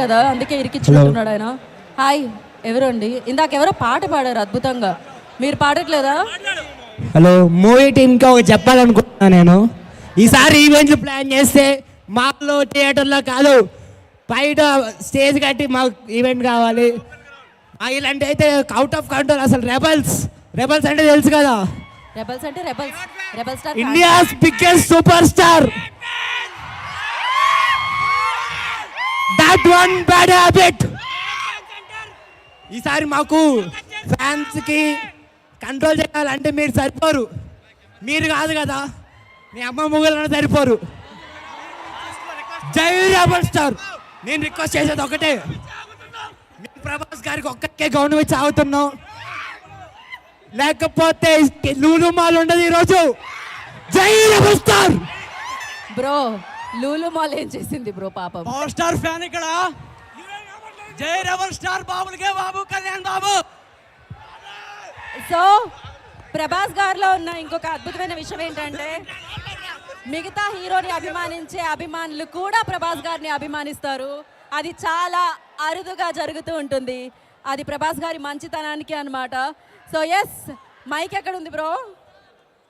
కదా, అందుకే ఇరికించుకుంటున్నాడు ఆయన. హాయ్, ఎవరండి? ఇందాక ఎవరో పాట పాడారు అద్భుతంగా, మీరు పాడట్లేదా? హలో, మూవీ టీమ్కి ఒక చెప్పాలనుకుంటున్నా నేను. ఈసారి ఈవెంట్లు ప్లాన్ చేస్తే మాల్లో థియేటర్లో కాదు, బయట స్టేజ్ కట్టి మాకు ఈవెంట్ కావాలి. ఇలాంటి అయితే అవుట్ ఆఫ్ కంట్రోల్. అసలు రెబల్స్ అంటే తెలుసు కదా, రెబల్స్ అంటే rebel star, India's biggest super star. That one bad habit. ఈసారి మాకు ఫ్యాన్స్కి కంట్రోల్ చేయాలంటే మీరు సరిపోరు. మీరు కాదు కదా, మీ అమ్మ ముగ్గురు సరిపోరు. జై రెబల్ స్టార్. నేను రిక్వెస్ట్ చేసేది ఒకటే, మేము ప్రభాస్ గారికి ఒక్కరికే గౌరవం ఇచ్చి ఆగుతున్నాం, లేకపోతే లూలు మాల్ ఉండదు ఈరోజు. జై rebel star. Bro, Lulu mall ఏం చేసింది బ్రో? పాపం పవర్ స్టార్ ఫ్యాన్ ఇక్కడ. జై రెబల్ స్టార్ బాబులకే బాబు, కళ్యాణ్ బాబు. సో ప్రభాస్ గారిలో ఉన్న ఇంకొక అద్భుతమైన విషయం ఏంటంటే, మిగతా హీరోని అభిమానించే అభిమానులు కూడా ప్రభాస్ గారిని అభిమానిస్తారు. అది చాలా అరుదుగా జరుగుతూ ఉంటుంది. అది ప్రభాస్ గారి మంచితనానికి అన్నమాట. సో ఎస్, మైక్ ఎక్కడ ఉంది బ్రో?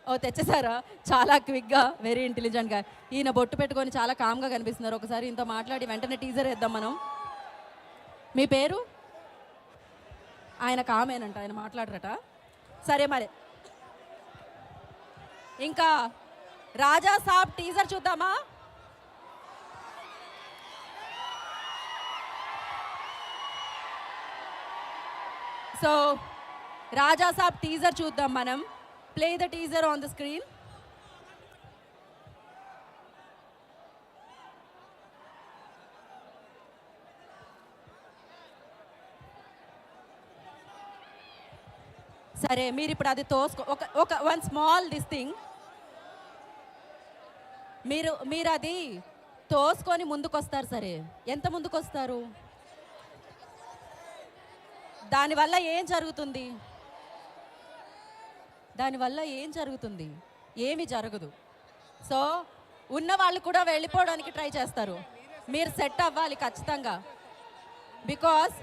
ఓ, తెచ్చేసారా? చాలా క్విక్గా, వెరీ ఇంటెలిజెంట్గా. ఈయన బొట్టు పెట్టుకొని చాలా కామ్గా కనిపిస్తున్నారు. ఒకసారి ఇంత మాట్లాడి వెంటనే టీజర్ వేద్దాం మనం. మీ పేరు? ఆయన కామేనంట, ఆయన మాట్లాడరట. సరే మరి, ఇంకా రాజా సాబ్ టీజర్ చూద్దామా? సో రాజా సాబ్ టీజర్ చూద్దాం మనం. Play the teaser on the screen. సరే, మీరు ఇప్పుడు అది ఒక వన్ స్మాల్ దిస్ థింగ్, మీరు అది తోసుకొని ముందుకు వస్తారు. సరే, ఎంత ముందుకు వస్తారు? దానివల్ల ఏం జరుగుతుంది? ఏమి జరగదు. సో ఉన్న వాళ్ళు కూడా వెళ్ళిపోవడానికి ట్రై చేస్తారు. మీరు సెట్ అవ్వాలి ఖచ్చితంగా, బికాస్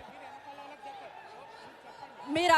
మీరు